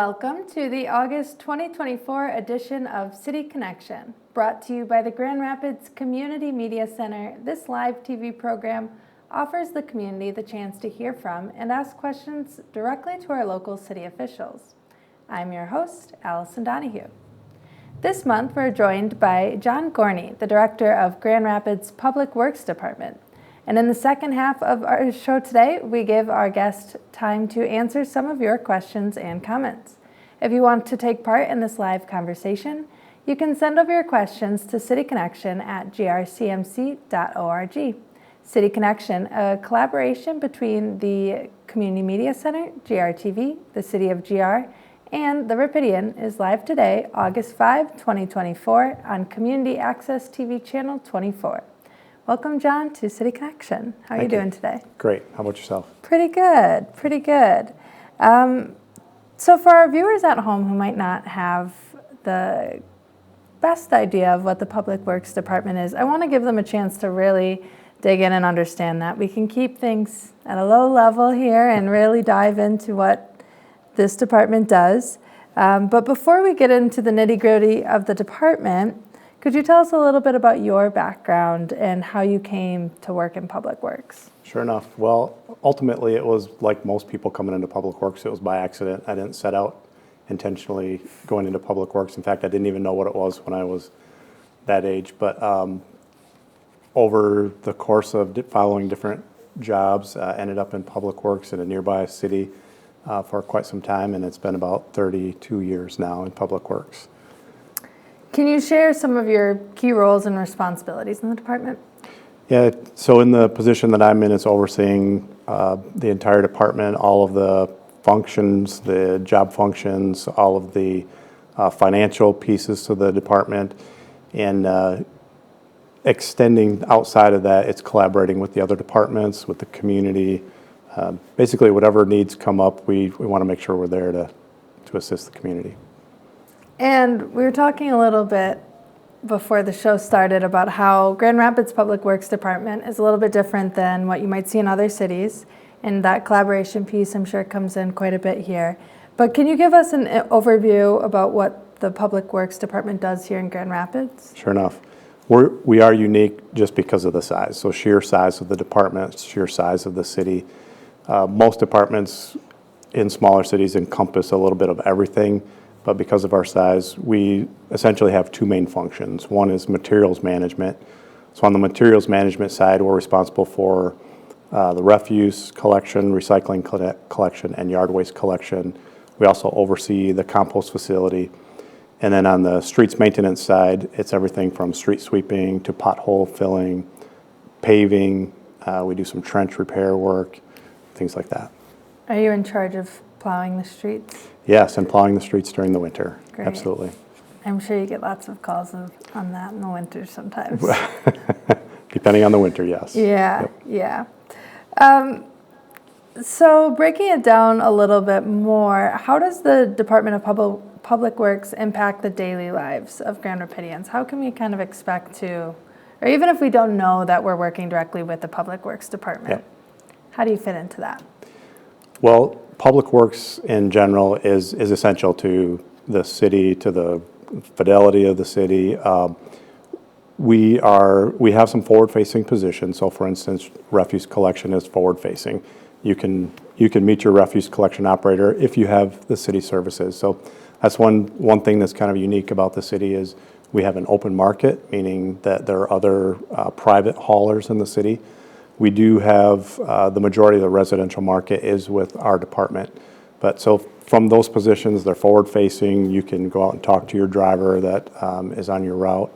Welcome to the August 2024 edition of City Connection. Brought to you by the Grand Rapids Community Media Center, this live TV program offers the community the chance to hear from and ask questions directly to our local city officials. I'm your host, Allison Donahue. This month, we're joined by John Gorney, the Director of Grand Rapids Public Works Department. And in the second half of our show today, we give our guest time to answer some of your questions and comments. If you want to take part in this live conversation, you can send over your questions to cityconnection@grcmc.org. City Connection, a collaboration between the Community Media Center, GRTV, the City of GR, and the Rapidian, is live today, August 5, 2024, on Community Access TV Channel 24. Welcome, John, to City Connection. How are you doing today? Great. How about yourself? Pretty good. So for our viewers at home who might not have the best idea of what the Public Works Department is, I want to give them a chance to really dig in and understand that. We can keep things at a low level here and really dive into what this department does. But before we get into the nitty-gritty of the department, could you tell us a little bit about your background and how you came to work in Public Works? Sure enough. Well, ultimately, it was like most people coming into Public Works. It was by accident. I didn't set out intentionally going into Public Works. In fact, I didn't even know what it was when I was that age. But over the course of following different jobs, ended up in Public Works in a nearby city for quite some time, and it's been about 32 years now in Public Works. Can you share some of your key roles and responsibilities in the department? Yeah, so in the position that I'm in, it's overseeing the entire department, all of the functions, the job functions, all of the financial pieces to the department, and extending outside of that, it's collaborating with the other departments, with the community. Basically, whatever needs come up, we want to make sure we're there to assist the community. And we were talking a little bit before the show started about how Grand Rapids Public Works Department is a little bit different than what you might see in other cities. And that collaboration piece, I'm sure, comes in quite a bit here. But can you give us an overview about what the Public Works Department does here in Grand Rapids? Sure enough. We are unique just because of the size. So sheer size of the department, sheer size of the city. Most departments in smaller cities encompass a little bit of everything. But because of our size, we essentially have two main functions. One is materials management. So on the materials management side, we're responsible for the refuse collection, recycling collection, and yard waste collection. We also oversee the compost facility. And then on the streets maintenance side, it's everything from street sweeping to pothole filling, paving. We do some trench repair work, things like that. Are you in charge of plowing the streets? Yes, and plowing the streets during the winter. Great. Absolutely. I'm sure you get lots of calls on that in the winter sometimes. Depending on the winter, yes. Yeah, Yep. yeah. So breaking it down a little bit more, how does the Department of Public Works impact the daily lives of Grand Rapidians? How can we kind of expect to, or even if we don't know that we're working directly with the Public Works Department, Yep. How do you fit into that? Well, Public Works in general is essential to the city, to the fidelity of the city. We have some forward-facing positions. So, for instance, refuse collection is forward-facing. You can meet your refuse collection operator if you have the city services. So that's one thing that's kind of unique about the city is we have an open market, meaning that there are other private haulers in the city. We do have the majority of the residential market is with our department. But so from those positions, they're forward-facing. You can go out and talk to your driver that is on your route.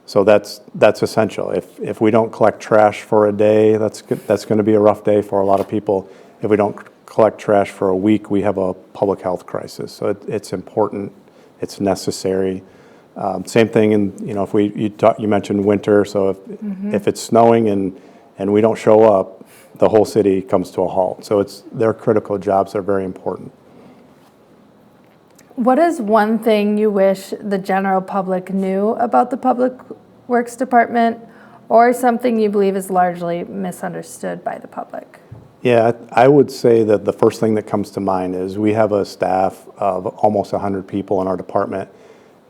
So that's essential. If we don't collect trash for a day, that's going to be a rough day for a lot of people. If we don't collect trash for a week, we have a public health crisis. So it's important. It's necessary. Same thing in if you mentioned winter. So if it's snowing and we don't show up, the whole city comes to a halt. So they're critical jobs. They're very important. What is one thing you wish the general public knew about the Public Works Department, or something you believe is largely misunderstood by the public? Yeah, I would say that the first thing that comes to mind is we have a staff of almost 100 people in our department,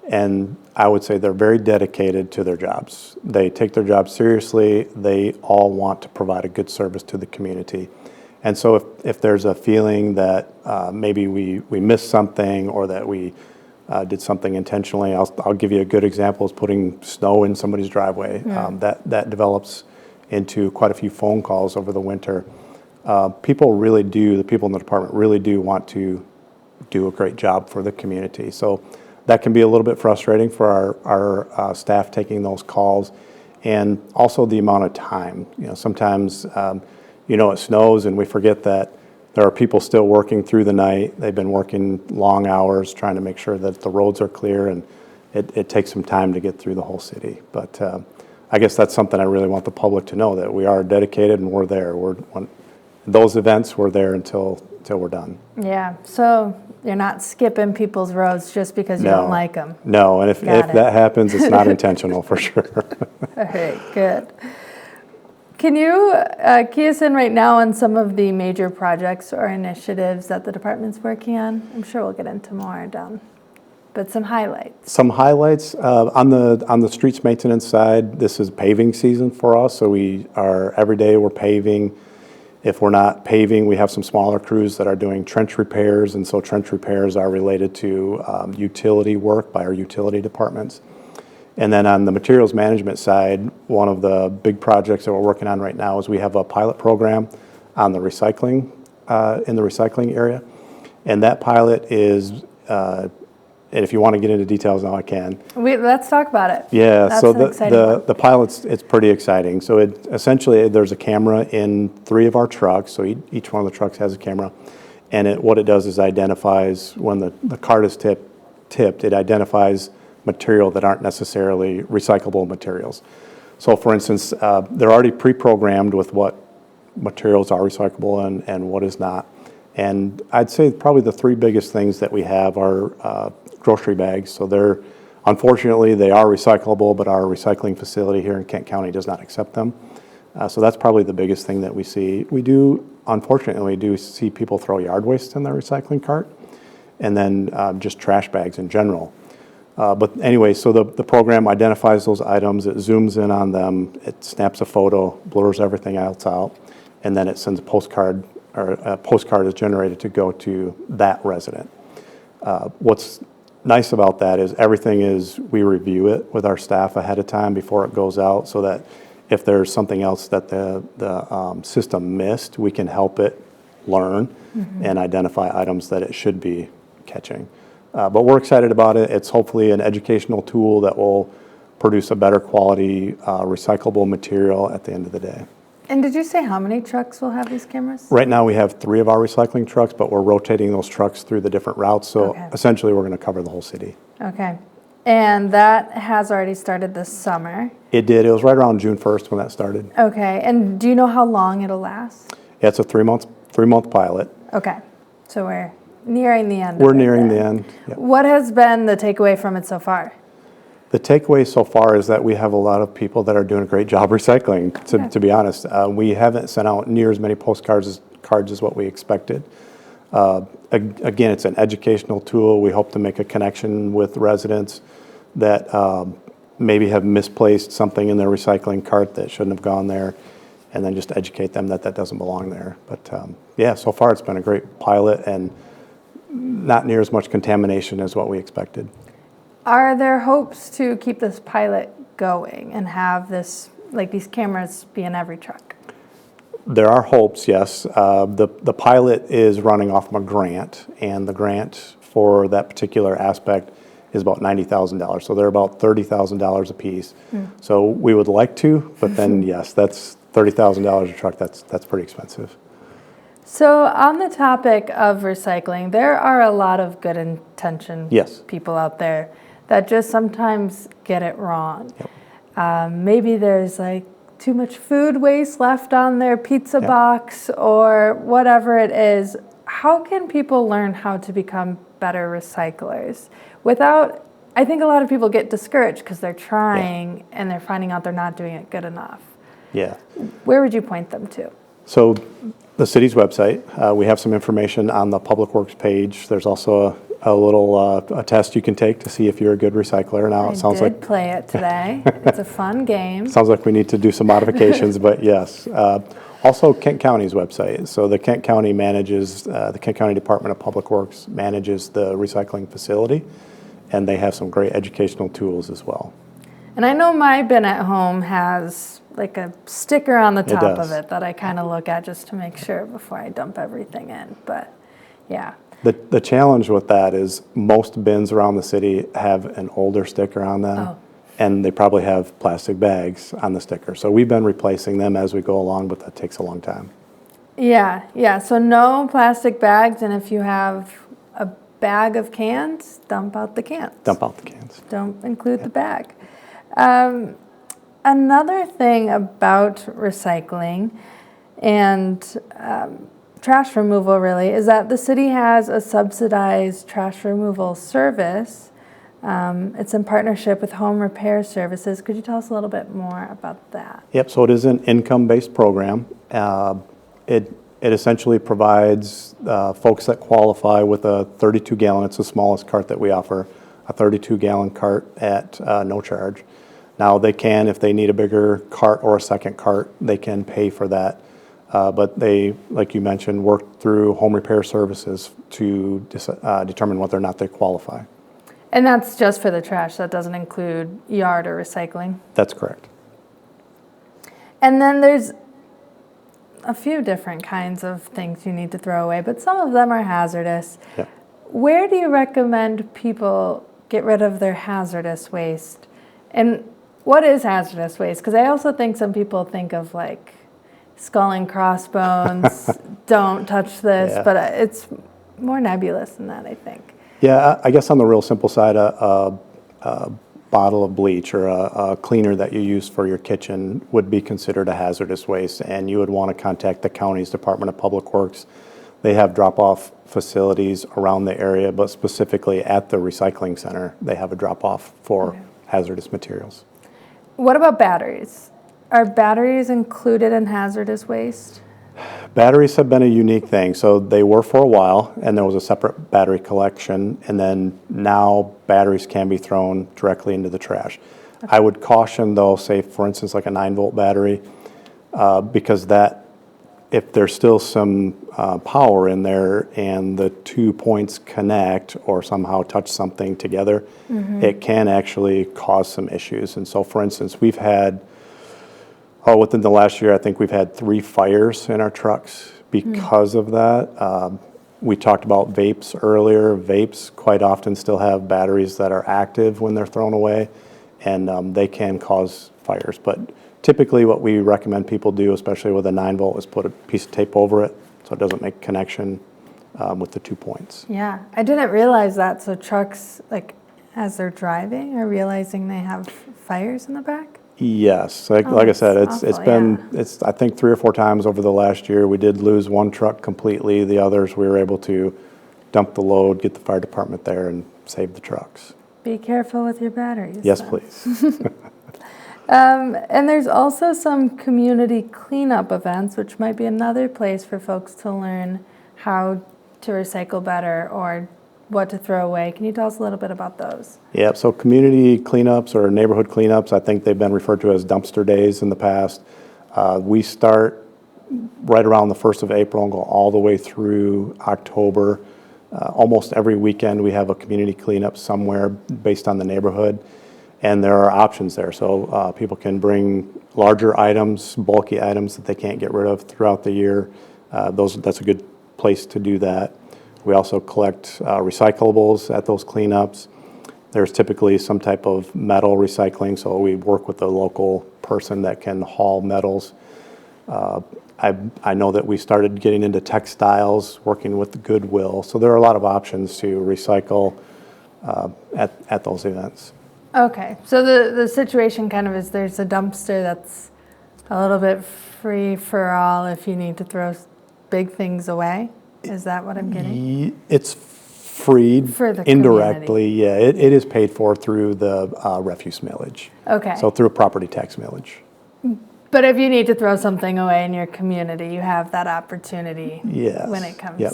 and I would say they're very dedicated to their jobs. They take their jobs seriously. They all want to provide a good service to the community. And so if there's a feeling that maybe we missed something or that we did something intentionally, I'll give you a good example is putting snow in somebody's driveway. That develops into quite a few phone calls over the winter. The people in the department really do want to do a great job for the community. So that can be a little bit frustrating for our staff taking those calls, and also the amount of time. Sometimes it snows and we forget that there are people still working through the night. They've been working long hours trying to make sure that the roads are clear, and it takes some time to get through the whole city. But I guess that's something I really want the public to know, that we are dedicated and we're there. Those events, we're there until we're done. Yeah, so you're not skipping people's roads just because you don't like them. No, and if that happens, it's not intentional for sure. All right, good. Can you key us in right now on some of the major projects or initiatives that the department's working on? I'm sure we'll get into more down, but some highlights. Some highlights on the streets maintenance side. This is paving season for us, so every day we're paving. If we're not paving, we have some smaller crews that are doing trench repairs, and so trench repairs are related to utility work by our utility departments. And then on the materials management side, one of the big projects that we're working on right now is we have a pilot program on the recycling, in the recycling area. And that pilot is, and if you want to get into details now, I can. Let's talk about it. Yeah, That's so an exciting one. the pilot's, it's pretty exciting. So essentially there's a camera in 3 of our trucks, so each one of the trucks has a camera. And what it does is identifies, when the cart is tipped, it identifies material that aren't necessarily recyclable materials. So for instance, they're already pre-programmed with what materials are recyclable and what is not. And I'd say probably the 3 biggest things that we have are grocery bags. So unfortunately, they are recyclable, but our recycling facility here in Kent County does not accept them. So that's probably the biggest thing that we see. Unfortunately, we do see people throw yard waste in their recycling cart, and then just trash bags in general. But anyway, so the program identifies those items, it zooms in on them, it snaps a photo, blurs everything else out, and then it sends a postcard, or a postcard is generated to go to that resident. What's nice about that is we review it with our staff ahead of time before it goes out, so that if there's something else that the system missed, we can help it learn and identify items that it should be catching. But we're excited about it. It's hopefully an educational tool that will produce a better quality recyclable material at the end of the day. And did you say how many trucks will have these cameras? Right now we have 3 of our recycling trucks, but we're rotating those trucks through the different routes. So essentially we're going to cover the whole city. Okay. And that has already started this summer? It did. It was right around June 1st when that started. Okay. And do you know how long it'll last? Yeah, it's a 3-month pilot. Okay. So we're nearing the end. We're nearing the end. Yep. What has been the takeaway from it so far? The takeaway so far is that we have a lot of people that are doing a great job recycling, to be honest. We haven't sent out near as many postcards as what we expected. Again, it's an educational tool. We hope to make a connection with residents that maybe have misplaced something in their recycling cart that shouldn't have gone there, and then just educate them that doesn't belong there. But yeah, so far it's been a great pilot and not near as much contamination as what we expected. Are there hopes to keep this pilot going and have these cameras be in every truck? There are hopes, yes. The pilot is running off of a grant, and the grant for that particular aspect is about $90,000. So they're about $30,000 a piece. So we would like to, but then yes, that's $30,000 a truck. That's pretty expensive. So on the topic of recycling, there are a lot of good intentioned people out there that just sometimes get it wrong. Maybe there's too much food waste left on their pizza box or whatever it is. How can people learn how to become better recyclers I think a lot of people get discouraged because they're trying and they're finding out they're not doing it good enough. Yeah. Where would you point them to? So the city's website, we have some information on the Public Works page. There's also a little a test you can take to see if you're a good recycler. Now, it sounds I did like play it today. It's a fun game. sounds like we need to do some modifications, but yes. Also, Kent County's website. So the Kent County manages, the Kent County Department of Public Works manages the recycling facility, and they have some great educational tools as well. And I know my bin at home has like a sticker on the top of does. it that I kind of look at just to make sure before I dump everything in. But yeah. The challenge with that is most bins around the city have an older sticker on them. Oh. And they probably have plastic bags on the sticker. So we've been replacing them as we go along, but that takes a long time. Yeah. So no plastic bags, and if you have a bag of cans, dump out the cans. Dump out the cans. Don't include the bag. Another thing about recycling and trash removal really is that the city has a subsidized trash removal service. It's in partnership with Home Repair Services. Could you tell us a little bit more about that? Yep, so it is an income-based program. It essentially provides folks that qualify with a 32-gallon, it's the smallest cart that we offer, a 32-gallon cart at no charge. Now they can, if they need a bigger cart or a second cart, they can pay for that. But they, like you mentioned, work through Home Repair Services to determine whether or not they qualify. And that's just for the trash. That doesn't include yard or recycling. That's correct. And then there's a few different kinds of things you need to throw away, but some of them are hazardous. Yeah. Where do you recommend people get rid of their hazardous waste? And what is hazardous waste? Because I also think some people think of like skull and crossbones, don't touch this, Yeah. but it's more nebulous than that, I think. Yeah, I guess on the real simple side, a bottle of bleach or a cleaner that you use for your kitchen would be considered a hazardous waste, and you would want to contact the county's Department of Public Works. They have drop-off facilities around the area, but specifically at the recycling center, they have a drop-off for hazardous materials. What about batteries? Are batteries included in hazardous waste? Batteries have been a unique thing. So they were for a while, and there was a separate battery collection, and then now batteries can be thrown directly into the trash. Okay. I would caution, though, say, for instance, like a 9-volt battery, because that, if there's still some power in there and the 2 points connect or somehow touch something together, it can actually cause some issues. And so, for instance, we've had within the last year, I think we've had 3 fires in our trucks because of that. We talked about vapes earlier. Vapes quite often still have batteries that are active when they're thrown away, and they can cause fires. But typically what we recommend people do, especially with a 9-volt, is put a piece of tape over it so it doesn't make connection with the 2 points. Yeah, I didn't realize that. So trucks, like as they're driving, are realizing they have fires in the back? Yes, like I said, it's awful, been I think 3 or 4 times over the last year. We did lose one truck completely. The others we were able to dump the load, get the fire department there, and save the trucks. Be careful with your batteries. Yes, then. please. And there's also some community cleanup events, which might be another place for folks to learn how to recycle better or what to throw away. Can you tell us a little bit about those? Yeah, so community cleanups or neighborhood cleanups, I think they've been referred to as dumpster days in the past. We start right around the 1st of April and go all the way through October. Almost every weekend we have a community cleanup somewhere based on the neighborhood, and there are options there. So people can bring larger items, bulky items that they can't get rid of throughout the year. That's a good place to do that. We also collect recyclables at those cleanups. There's typically some type of metal recycling, so we work with a local person that can haul metals. I know that we started getting into textiles, working with Goodwill, so there are a lot of options to recycle at those events. Okay, so the situation kind of is there's a dumpster that's a little bit free for all if you need to throw big things away. Is that what I'm getting? It's freed For the indirectly. Yeah, it is paid for through the refuse millage. Okay. So through a property tax millage. But if you need to throw something away in your community, you have that opportunity Yes. when it comes. Yep.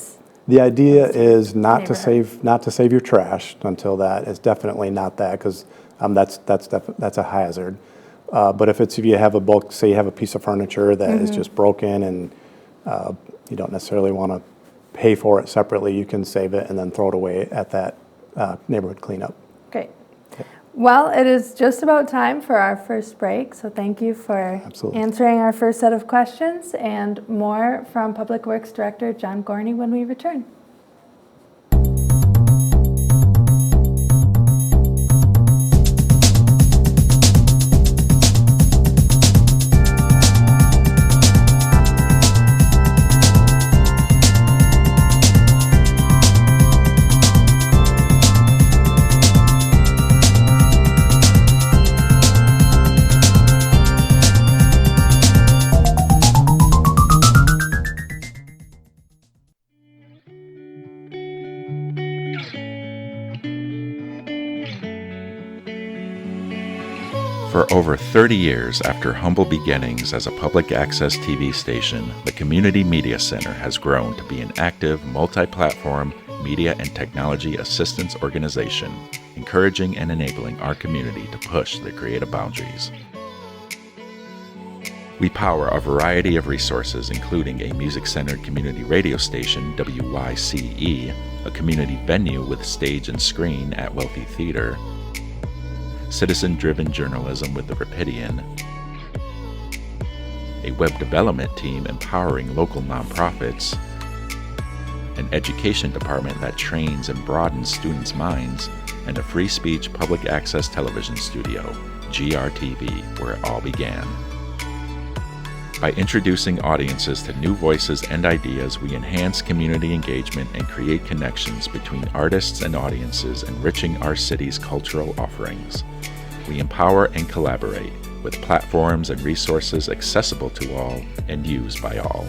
The idea is not to neighborhood. save your trash until that. It's definitely not that, because that's a hazard. But if you have a bulk, say you have a piece of furniture that is just broken and you don't necessarily want to pay for it separately, you can save it and then throw it away at that neighborhood cleanup. Great. Well, it is just about time for our first break, so thank you for Absolutely. answering our first set of questions, and more from Public Works Director John Gorney when we return. For over 30 years after humble beginnings as a public access TV station, the Community Media Center has grown to be an active, multi-platform media and technology assistance organization, encouraging and enabling our community to push the creative boundaries. We power a variety of resources, including a music-centered community radio station, WYCE, a community venue with stage and screen at Wealthy Theater, citizen-driven journalism with the Rapidian, a web development team empowering local nonprofits, an education department that trains and broadens students' minds, and a free speech public access television studio, GRTV, where it all began. By introducing audiences to new voices and ideas, we enhance community engagement and create connections between artists and audiences, enriching our city's cultural offerings. We empower and collaborate with platforms and resources accessible to all and used by all.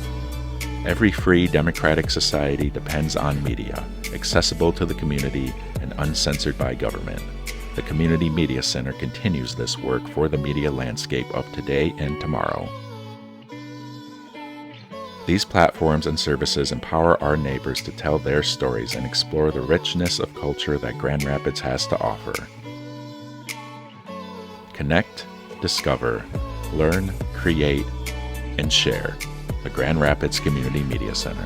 Every free democratic society depends on media, accessible to the community and uncensored by government. The Community Media Center continues this work for the media landscape of today and tomorrow. These platforms and services empower our neighbors to tell their stories and explore the richness of culture that Grand Rapids has to offer. Connect, discover, learn, create, and share. The Grand Rapids Community Media Center.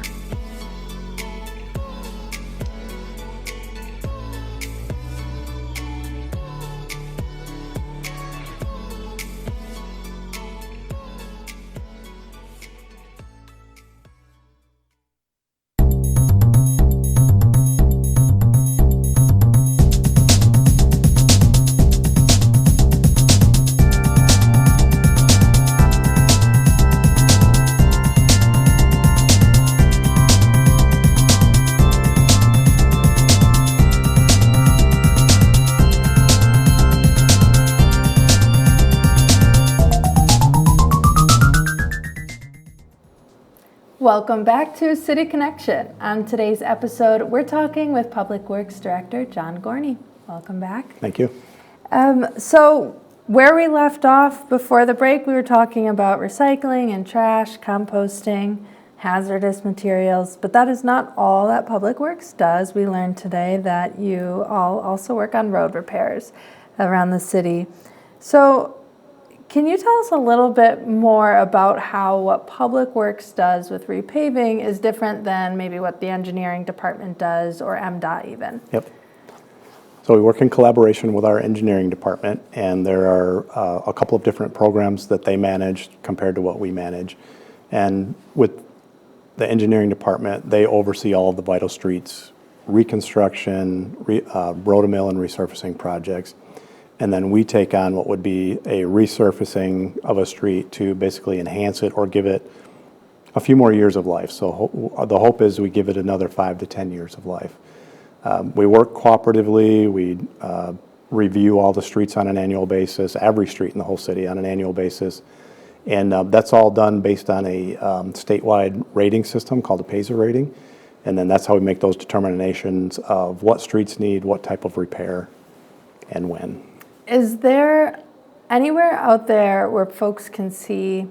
Welcome back to City Connection. On today's episode, we're talking with Public Works Director John Gorney. Welcome back. Thank you. So where we left off before the break, we were talking about recycling and trash, composting, hazardous materials, but that is not all that Public Works does. We learned today that you all also work on road repairs around the city. So can you tell us a little bit more about how what Public Works does with repaving is different than maybe what the engineering department does, or MDOT even? Yep. So we work in collaboration with our engineering department, and there are a couple of different programs that they manage compared to what we manage. And with the engineering department, they oversee all of the vital streets, reconstruction, road-to-mill and resurfacing projects. And then we take on what would be a resurfacing of a street to basically enhance it or give it a few more years of life. So the hope is we give it another 5 to 10 years of life. We work cooperatively. We review all the streets on an annual basis, every street in the whole city on an annual basis. And that's all done based on a statewide rating system called a PASER rating. And then that's how we make those determinations of what streets need, what type of repair, and when. Is there anywhere out there where folks can see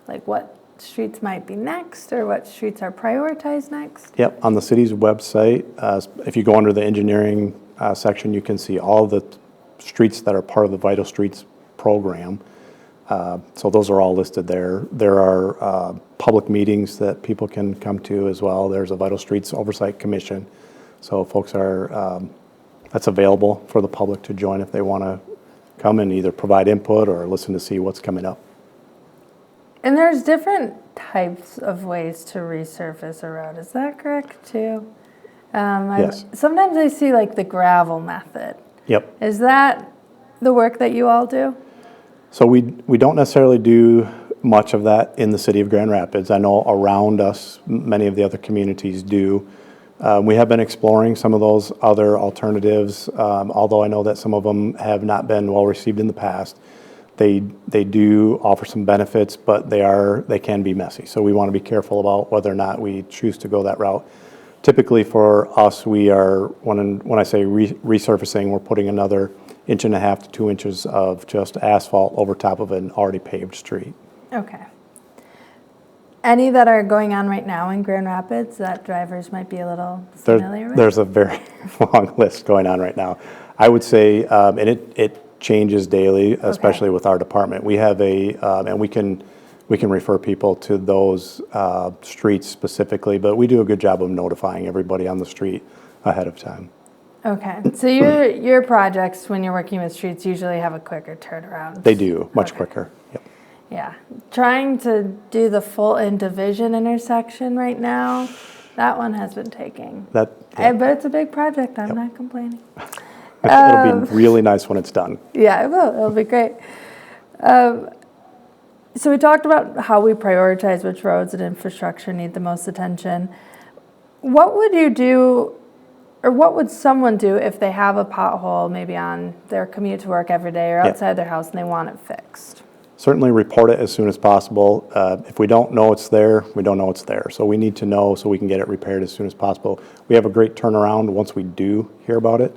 like what streets might be next or what streets are prioritized next? Yep, on the city's website, if you go under the engineering section, you can see all the streets that are part of the Vital Streets program. So those are all listed there. There are public meetings that people can come to as well. There's a Vital Streets Oversight Commission. So folks are, that's available for the public to join if they want to come and either provide input or listen to see what's coming up. And there's different types of ways to resurface a road. Is that correct too? Yes. Sometimes I see like the gravel method. Yep. Is that the work that you all do? So we don't necessarily do much of that in the city of Grand Rapids. I know around us, many of the other communities do. We have been exploring some of those other alternatives, although I know that some of them have not been well received in the past. They do offer some benefits, but they can be messy. So we want to be careful about whether or not we choose to go that route. Typically for us, we are, when I say resurfacing, we're putting another 1.5 to 2 inches of just asphalt over top of an already paved street. Okay. Any that are going on right now in Grand Rapids that drivers might be a little familiar with? There's a very long list going on right now. I would say, and it changes daily, especially with our department. We have and we can refer people to those streets specifically, but we do a good job of notifying everybody on the street ahead of time. Okay, so your projects, when you're working with streets, usually have a quicker turnaround. They do, much quicker. Yep. Yeah, trying to do the full in Division intersection right now, that one has been taking. Yeah. But it's a big project, I'm not complaining. It'll be really nice when it's done. Yeah, it will. It'll be great. So we talked about how we prioritize which roads and infrastructure need the most attention. What would you do, or what would someone do if they have a pothole maybe on their commute to work every day or outside their house and they want it fixed? Certainly report it as soon as possible. If we don't know it's there, we don't know it's there. So we need to know so we can get it repaired as soon as possible. We have a great turnaround once we do hear about it.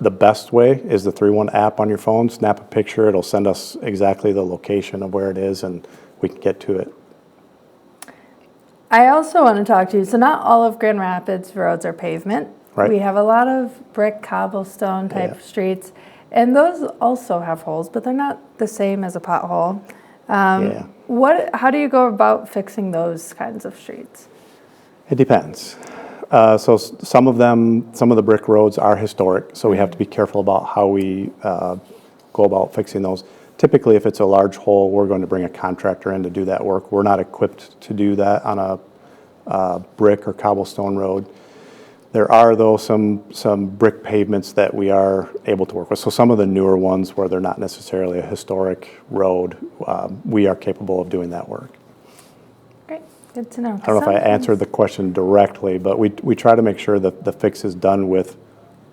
The best way is the 3-1 app on your phone. Snap a picture. It'll send us exactly the location of where it is, and we can get to it. I also want to talk to you. So not all of Grand Rapids roads are pavement. Right. We have a lot of brick, cobblestone type streets, and those also have holes, but they're not the same as a pothole. How do you go about fixing those kinds of streets? It depends. So some of the brick roads are historic, so we have to be careful about how we go about fixing those. Typically, if it's a large hole, we're going to bring a contractor in to do that work. We're not equipped to do that on a brick or cobblestone road. There are, though, some brick pavements that we are able to work with. So some of the newer ones where they're not necessarily a historic road, we are capable of doing that work. Great, good to know. I don't know if I answered the question directly, but we try to make sure that the fix is done with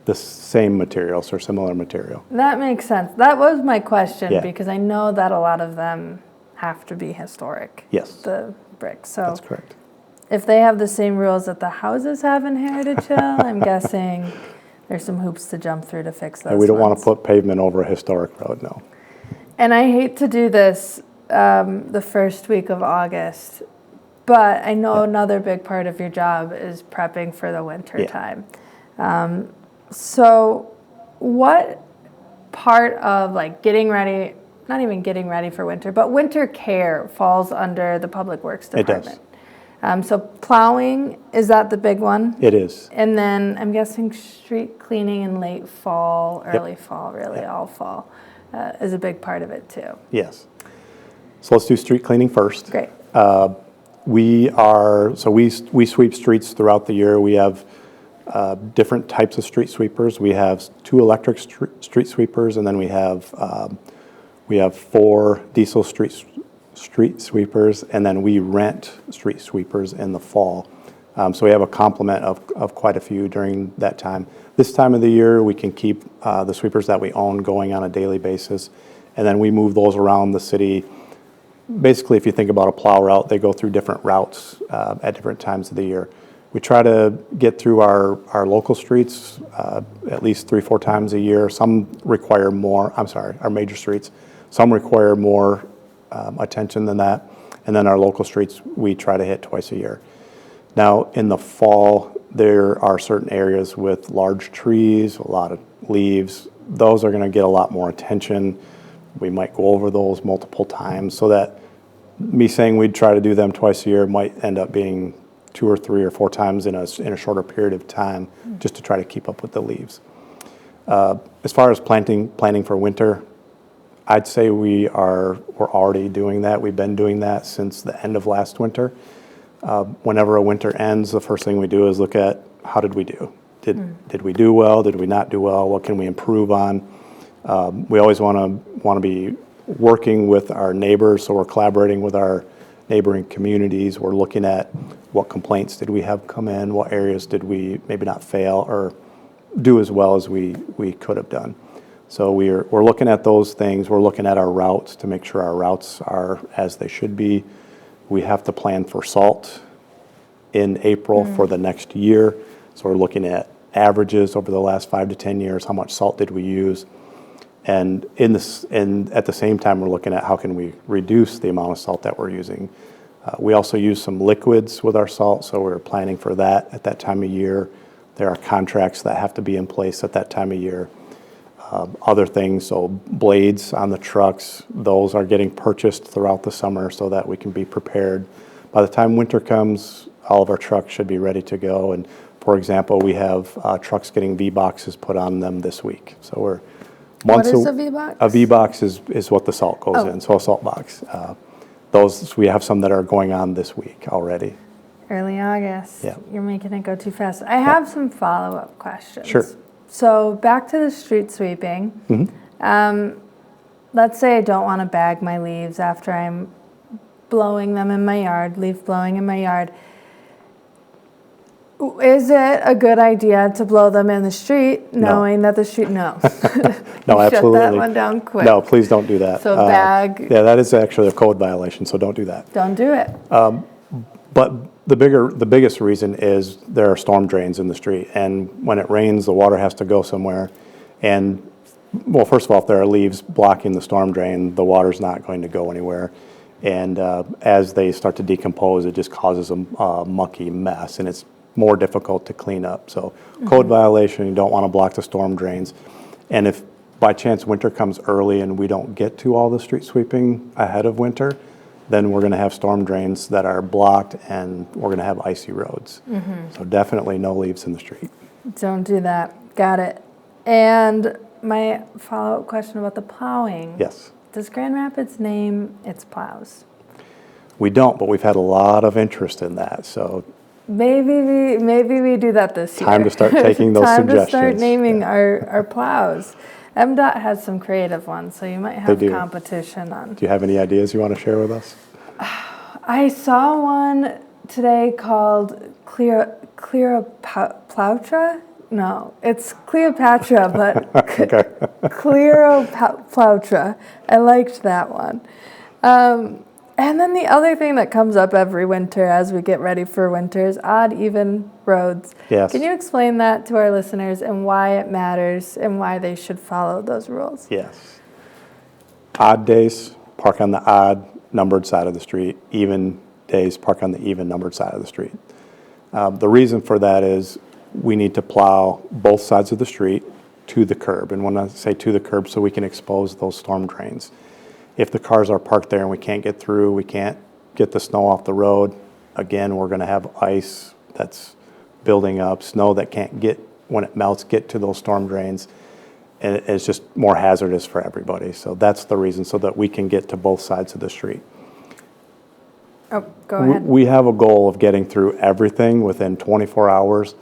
the same materials or similar material. That makes sense. That was my question, Yeah. because I know that a lot of them have to be historic. Yes. The bricks. So That's correct. if they have the same rules that the houses have in Heritage Hill, I'm guessing there's some hoops to jump through to fix those. And we don't want ones. to put pavement over a historic road, no. And I hate to do this the first week of August, but I know another big part of your job is prepping for the winter time. So what part of like getting ready, not even getting ready for winter, but winter care falls under the Public Works Department? It does. So plowing, is that the big one? It is. And then I'm guessing street cleaning in late fall, early fall, really all fall, is a big part of it too. Yes. So let's do street cleaning first. Great. We sweep streets throughout the year. We have different types of street sweepers. We have 2 electric street sweepers, and then we have 4 diesel street sweepers, and then we rent street sweepers in the fall. So we have a complement of quite a few during that time. This time of the year, we can keep the sweepers that we own going on a daily basis, and then we move those around the city. Basically, if you think about a plow route, they go through different routes at different times of the year. We try to get through our local streets at least 3-4 times a year. Some require more, our major streets. Some require more attention than that. And then our local streets, we try to hit twice a year. Now, in the fall, there are certain areas with large trees, a lot of leaves. Those are going to get a lot more attention. We might go over those multiple times, so that me saying we'd try to do them twice a year might end up being 2 or 3 or 4 times in a shorter period of time, just to try to keep up with the leaves. As far as planting for winter, I'd say we're already doing that. We've been doing that since the end of last winter. Whenever a winter ends, the first thing we do is look at how did we do. Did we do well? Did we not do well? What can we improve on? We always want to be working with our neighbors, so we're collaborating with our neighboring communities. We're looking at what complaints did we have come in, what areas did we maybe not fail or do as well as we could have done. So we're looking at those things. We're looking at our routes to make sure our routes are as they should be. We have to plan for salt in April for the next year. So we're looking at averages over the last 5 to 10 years. How much salt did we use? And at the same time, we're looking at how can we reduce the amount of salt that we're using. We also use some liquids with our salt, so we're planning for that at that time of year. There are contracts that have to be in place at that time of year. Other things, so blades on the trucks, those are getting purchased throughout the summer so that we can be prepared. By the time winter comes, all of our trucks should be ready to go. And for example, we have trucks getting V-boxes put on them this week. So we're What is a V-box? A V-box is what the salt goes in, so a salt box. Those, we have some that are going on this week already. Early August. Yeah. You're making it go too fast. I have some follow-up questions. Sure. So back to the street sweeping. Let's say I don't want to bag my leaves after I'm blowing them in my yard, leaf blowing in my yard. Is it a good idea to blow them in the street, knowing that the street? No. No, absolutely. Shut that one down quick. No, please don't do that. So bag. Yeah, that is actually a code violation, so don't do that. Don't do it. But the biggest reason is there are storm drains in the street, and when it rains, the water has to go somewhere. And well, first of all, if there are leaves blocking the storm drain, the water's not going to go anywhere. And as they start to decompose, it just causes a mucky mess, and it's more difficult to clean up. So code violation, you don't want to block the storm drains. And if by chance winter comes early and we don't get to all the street sweeping ahead of winter, then we're going to have storm drains that are blocked and we're going to have icy roads. So definitely no leaves in the street. Don't do that. Got it. And my follow-up question about the plowing. Yes. Does Grand Rapids name its plows? We don't, but we've had a lot of interest in that. So Maybe we do that this year. time to start taking those Time suggestions. to start naming our plows. MDOT has some creative ones, so you might have do. competition on. Do you have any ideas you want to share with us? I saw one today called Cleopatra. No, it's Cleopatra, but Cleopatra. I liked that one. And then the other thing that comes up every winter as we get ready for winter is odd, even roads. Yes. Can you explain that to our listeners and why it matters and why they should follow those rules? Yes. Odd days, park on the odd numbered side of the street. Even days, park on the even numbered side of the street. The reason for that is we need to plow both sides of the street to the curb. And when I say to the curb, so we can expose those storm drains. If the cars are parked there and we can't get through, we can't get the snow off the road, again, we're going to have ice that's building up, snow that can't get, when it melts, get to those storm drains. And it's just more hazardous for everybody. So that's the reason, so that we can get to both sides of the street. Oh, go ahead. We have a goal of getting through everything within 24 hours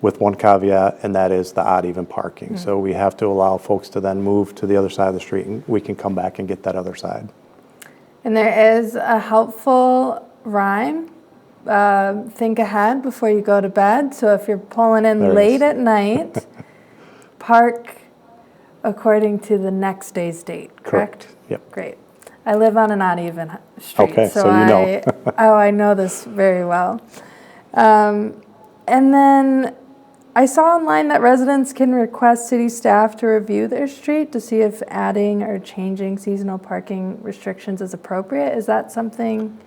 with one caveat, and that is the odd even parking. So we have to allow folks to then move to the other side of the street, and we can come back and get that other side. And there is a helpful rhyme. Think ahead before you go to bed. So if you're pulling in There it late is. at night, park according to the next day's date, correct? Yep. Great. I live on an odd even street, Okay, so you know. I know this very well. And then I saw online that residents can request city staff to review their street to see if adding or changing seasonal parking restrictions is appropriate. Is that something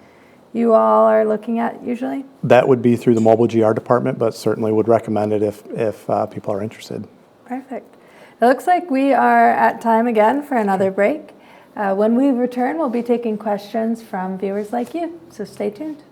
you all are looking at usually? That would be through the mobile GR department, but certainly would recommend it if people are interested. Perfect. It looks like we are at time again for another break. When we return, we'll be taking questions from viewers like you, so stay tuned.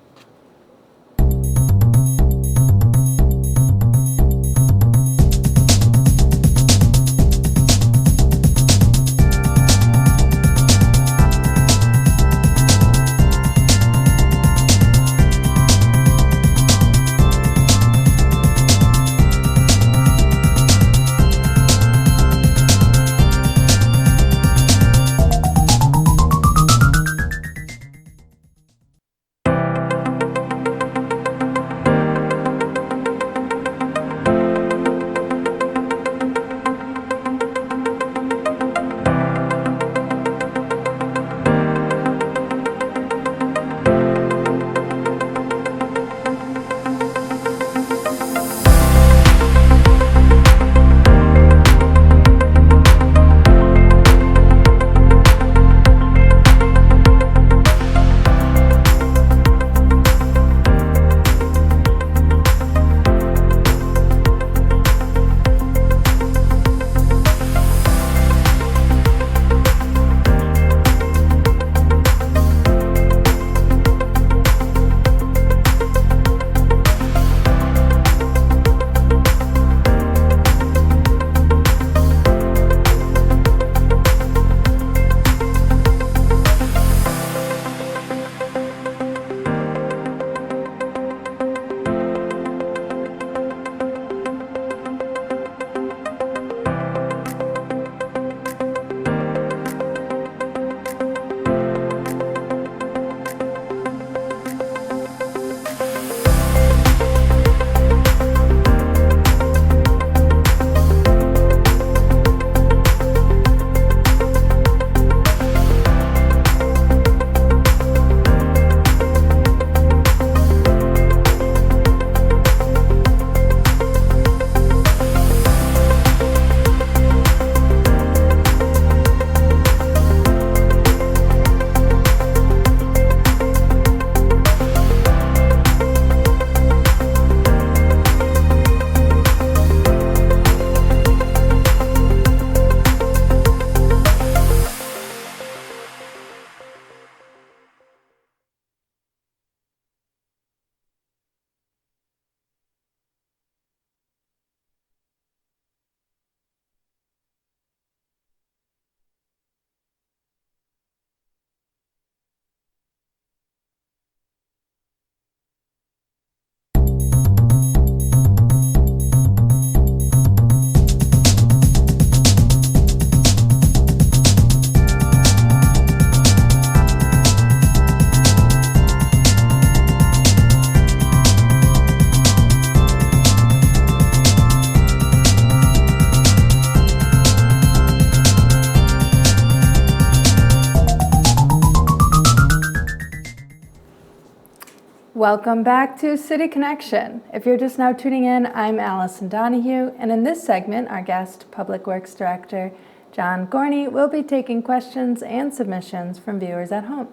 Welcome back to City Connection. If you're just now tuning in, I'm Allison Donahue, and in this segment, our guest, Public Works Director John Gorney, will be taking questions and submissions from viewers at home.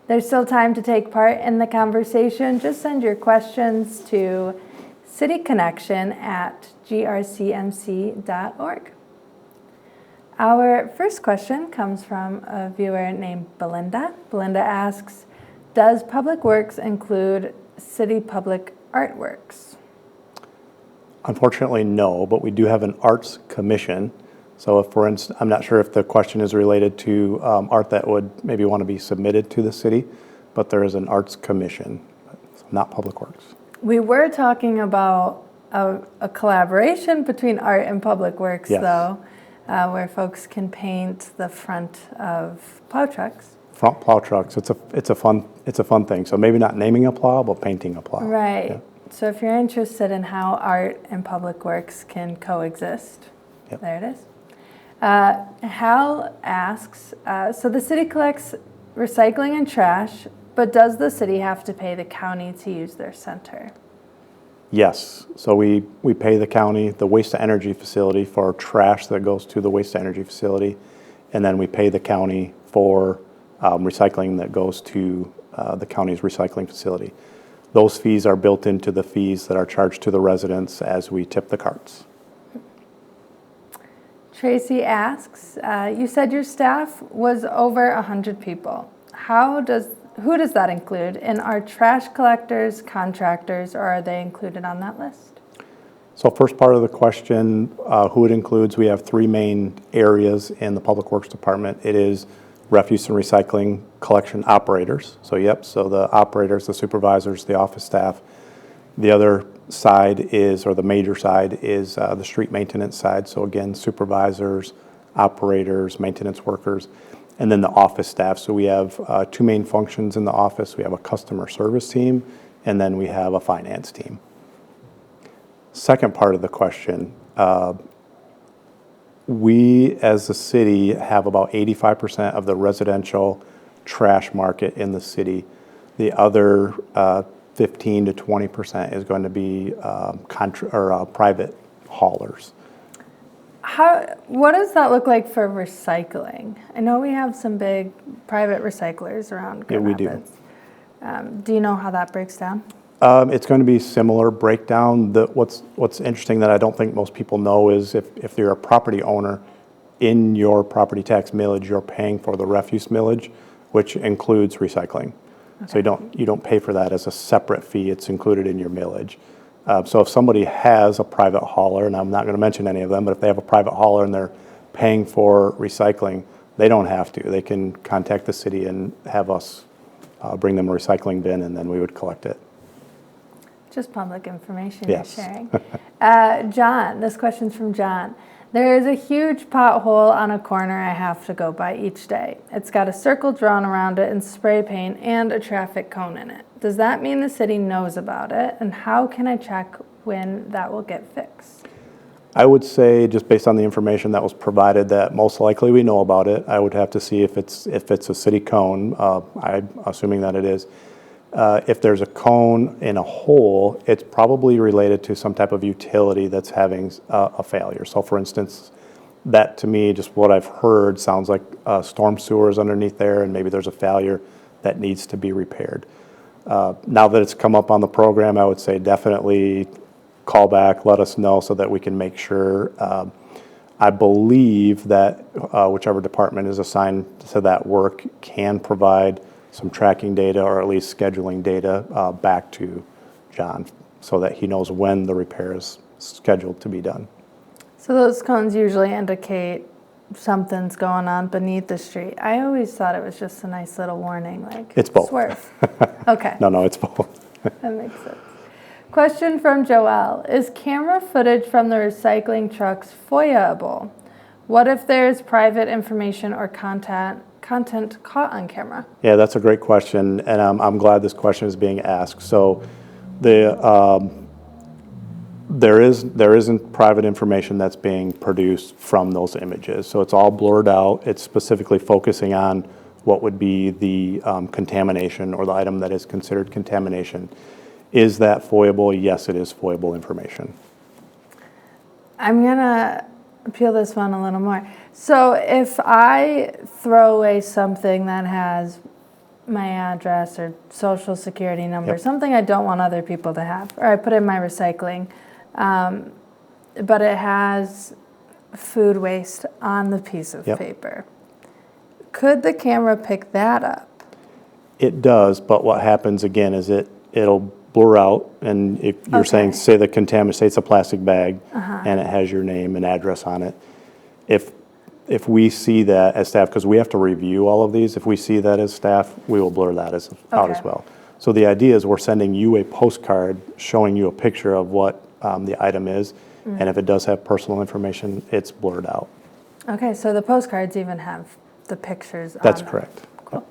There's still time to take part in the conversation. Just send your questions to cityconnection@grcmc.org. Our first question comes from a viewer named Belinda. Belinda asks, does Public Works include city public artworks? Unfortunately, no, but we do have an arts commission. So if, for instance, I'm not sure if the question is related to art that would maybe want to be submitted to the city, but there is an arts commission, so not Public Works. We were talking about a collaboration between art and Public Works, Yes. though, where folks can paint the front of plow trucks. Front plow trucks, it's a fun thing. So maybe not naming a plow, but painting a plow. Right. Yeah. So if you're interested in how art and Public Works can coexist, Yep. there it is. Hal asks, so the city collects recycling and trash, but does the city have to pay the county to use their center? Yes, so we pay the county, the waste-to-energy facility for trash that goes to the waste-to-energy facility, and then we pay the county for recycling that goes to the county's recycling facility. Those fees are built into the fees that are charged to the residents as we tip the carts. Tracy asks, you said your staff was over 100 people. Who does that include? And are trash collectors, contractors, or are they included on that list? So first part of the question, who it includes, we have three main areas in the Public Works Department. It is refuse and recycling collection operators. So the operators, the supervisors, the office staff. The other side is, or the major side is the street maintenance side. So again, supervisors, operators, maintenance workers, and then the office staff. So we have two main functions in the office. We have a customer service team, and then we have a finance team. Second part of the question, we as a city have about 85% of the residential trash market in the city. The other 15 to 20% is going to be private haulers. What does that look like for recycling? I know we have some big private recyclers around Grand Rapids. Do you know how that breaks down? It's going to be similar breakdown. What's interesting that I don't think most people know is if you're a property owner, in your property tax millage, you're paying for the refuse millage, which includes recycling. Okay. So you don't pay for that as a separate fee. It's included in your millage. So if somebody has a private hauler, and I'm not going to mention any of them, but if they have a private hauler and they're paying for recycling, they don't have to. They can contact the city and have us bring them a recycling bin, and then we would collect it. Just public information Yes. You're sharing. John, this question's from John. There is a huge pothole on a corner I have to go by each day. It's got a circle drawn around it in spray paint and a traffic cone in it. Does that mean the city knows about it? And how can I check when that will get fixed? I would say, just based on the information that was provided, that most likely we know about it. I would have to see if it's a city cone. I'm assuming that it is. If there's a cone in a hole, it's probably related to some type of utility that's having a failure. So for instance, that to me, just what I've heard, sounds like storm sewers underneath there, and maybe there's a failure that needs to be repaired. Now that it's come up on the program, I would say definitely call back, let us know so that we can make sure. I believe that whichever department is assigned to that work can provide some tracking data, or at least scheduling data back to John so that he knows when the repair is scheduled to be done. So those cones usually indicate something's going on beneath the street. I always thought it was just a nice little warning, like it's both. Swerve. Okay. No, it's both. That makes sense. Question from Joelle. Is camera footage from the recycling trucks FOIA-able? What if there's private information or content caught on camera? Yeah, that's a great question, and I'm glad this question is being asked. So there isn't private information that's being produced from those images. So it's all blurred out. It's specifically focusing on what would be the contamination, or the item that is considered contamination. Is that FOIA-able? Yes, it is FOIA-able information. I'm gonna peel this one a little more. So if I throw away something that has my address or social security number, something I don't want other people to have, or I put in my recycling, but it has food waste on the piece of paper, could the camera pick that up? It does, but what happens again is it'll blur out, and if you're saying, say the contaminant, say it's a plastic bag, and it has your name and address on it, if we see that as staff, because we have to review all of these, if we see that as staff, we will blur that out as well. So the idea is we're sending you a postcard showing you a picture of what the item is, and if it does have personal information, it's blurred out. Okay, so the postcards even have the pictures on That's them. correct. Cool.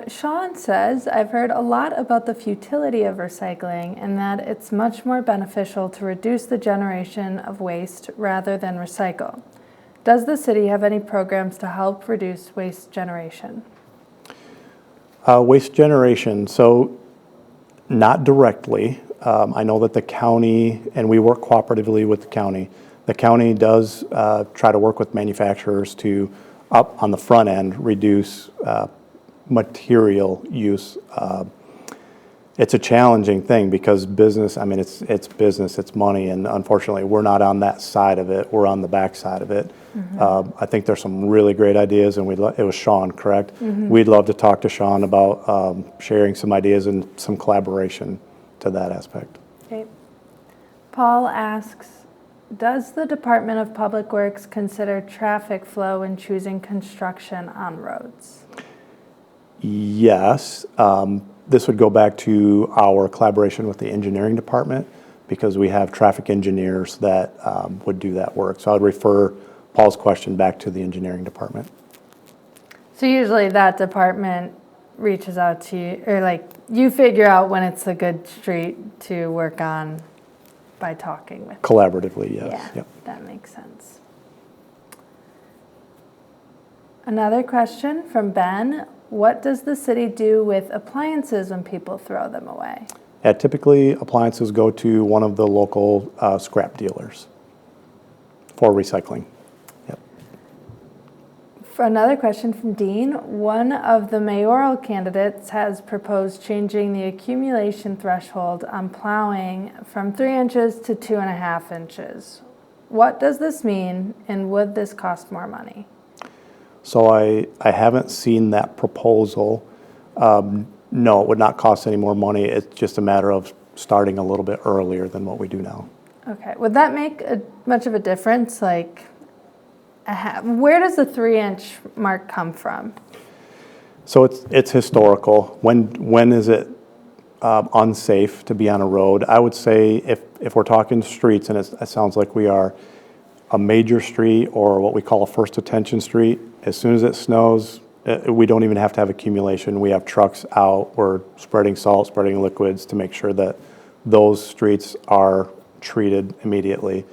Sean says, I've heard a lot about the futility of recycling and that it's much more beneficial to reduce the generation of waste rather than recycle. Does the city have any programs to help reduce waste generation? Waste generation, so not directly. I know that the county, and we work cooperatively with the county does try to work with manufacturers to, up on the front end, reduce material use. It's a challenging thing because business, I mean, it's business, it's money, and unfortunately, we're not on that side of it. We're on the back side of it. I think there's some really great ideas, and it was Sean, correct? We'd love to talk to Sean about sharing some ideas and some collaboration to that aspect. Okay. Paul asks, does the Department of Public Works consider traffic flow when choosing construction on roads? Yes. This would go back to our collaboration with the engineering department because we have traffic engineers that would do that work. So I would refer Paul's question back to the engineering department. So usually that department reaches out to you, or like you figure out when it's a good street to work on by talking with. Collaboratively, yes. Yeah, Yep. that makes sense. Another question from Ben. What does the city do with appliances when people throw them away? Yeah, typically appliances go to one of the local scrap dealers for recycling. Yep. For another question from Dean. One of the mayoral candidates has proposed changing the accumulation threshold on plowing from 3 inches to 2.5 inches. What does this mean, and would this cost more money? So I haven't seen that proposal. No, it would not cost any more money. It's just a matter of starting a little bit earlier than what we do now. Okay. Would that make much of a difference? Like, where does the 3-inch mark come from? So it's historical. When is it unsafe to be on a road? I would say if we're talking streets, and it sounds like we are, a major street or what we call a first attention street, as soon as it snows, we don't even have to have accumulation. We have trucks out, we're spreading salt, spreading liquids to make sure that those streets are treated immediately.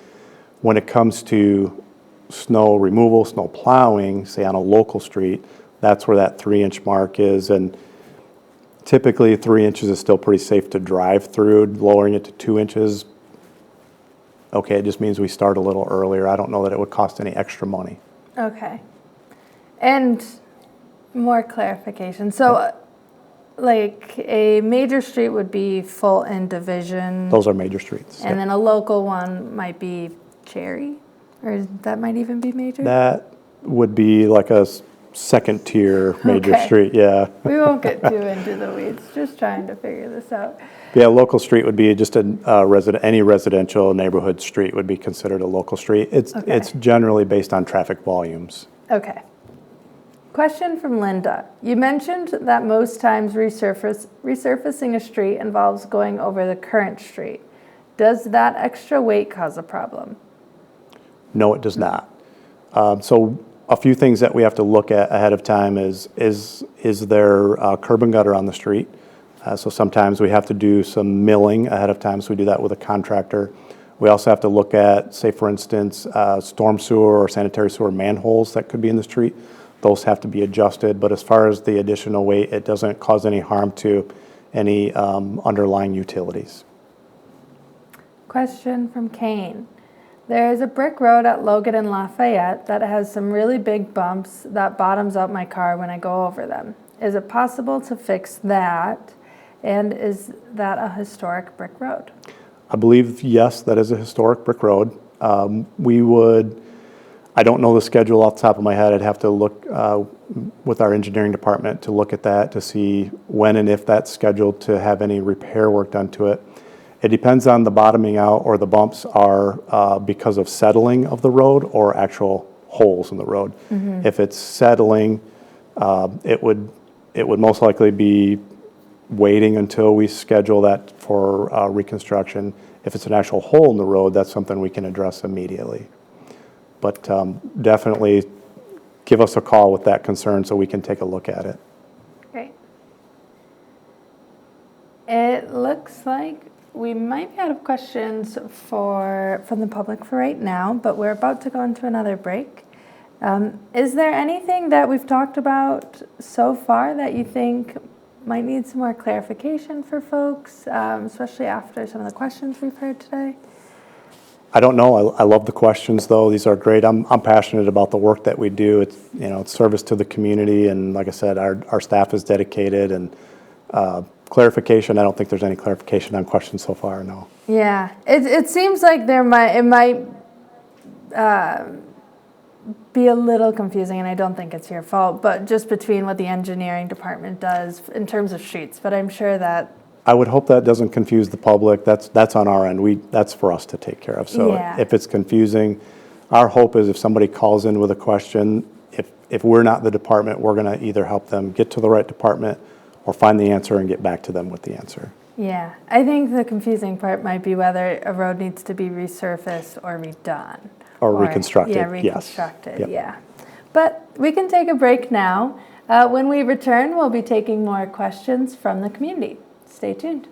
When it comes to snow removal, snow plowing, say on a local street, that's where that 3-inch mark is. And typically 3 inches is still pretty safe to drive through. Lowering it to 2 inches, okay, it just means we start a little earlier. I don't know that it would cost any extra money. Okay. And more clarification. So, like a major street would be Fulton Division. Those are major streets. And then a local one might be Cherry, or that might even be major? That would be like a second tier major street, yeah. We won't get too into the weeds, just trying to figure this out. Yeah, local street would be just any residential neighborhood street would be considered a local street. It's generally based on traffic volumes. Okay. Question from Linda. You mentioned that most times resurfacing a street involves going over the current street. Does that extra weight cause a problem? No, it does not. So a few things that we have to look at ahead of time is there curb and gutter on the street? So sometimes we have to do some milling ahead of time, so we do that with a contractor. We also have to look at, say for instance, storm sewer or sanitary sewer manholes that could be in the street. Those have to be adjusted, but as far as the additional weight, it doesn't cause any harm to any underlying utilities. Question from Kane. There is a brick road at Logan and Lafayette that has some really big bumps that bottoms out my car when I go over them. Is it possible to fix that? And is that a historic brick road? I believe, yes, that is a historic brick road. I don't know the schedule off the top of my head. I'd have to look with our engineering department to look at that to see when and if that's scheduled to have any repair work done to it. It depends on the bottoming out or the bumps are because of settling of the road or actual holes in the road. Mm-hmm. If it's settling, it would most likely be waiting until we schedule that for reconstruction. If it's an actual hole in the road, that's something we can address immediately. But definitely give us a call with that concern so we can take a look at it. Great. It looks like we might be out of questions from the public for right now, but we're about to go into another break. Is there anything that we've talked about so far that you think might need some more clarification for folks, especially after some of the questions we've heard today? I don't know. I love the questions, though. These are great. I'm passionate about the work that we do. It's, it's service to the community, and like I said, our staff is dedicated. And clarification, I don't think there's any clarification on questions so far, no. Yeah, it seems like it might be a little confusing, and I don't think it's your fault, but just between what the engineering department does in terms of streets, but I'm sure that... I would hope that doesn't confuse the public. That's on our end. That's for us to take care of. So Yeah. if it's confusing, our hope is if somebody calls in with a question, if we're not the department, we're going to either help them get to the right department or find the answer and get back to them with the answer. Yeah, I think the confusing part might be whether a road needs to be resurfaced or redone. Or reconstructed, Yeah, yes. reconstructed, Yep. yeah. But we can take a break now. When we return, we'll be taking more questions from the community. Stay tuned.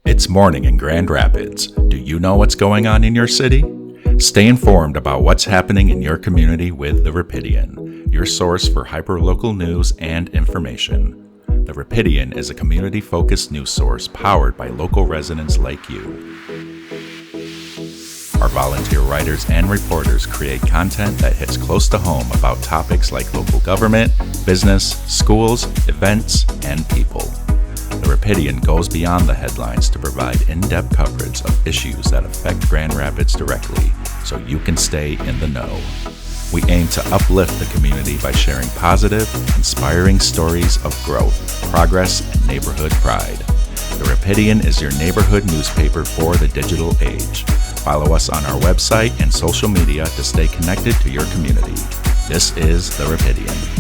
It's morning in Grand Rapids. Do you know what's going on in your city? Stay informed about what's happening in your community with The Rapidian, your source for hyperlocal news and information. The Rapidian is a community-focused news source powered by local residents like you. Our volunteer writers and reporters create content that hits close to home about topics like local government, business, schools, events, and people. The Rapidian goes beyond the headlines to provide in-depth coverage of issues that affect Grand Rapids directly, so you can stay in the know. We aim to uplift the community by sharing positive, inspiring stories of growth, progress, and neighborhood pride. The Rapidian is your neighborhood newspaper for the digital age. Follow us on our website and social media to stay connected to your community. This is The Rapidian.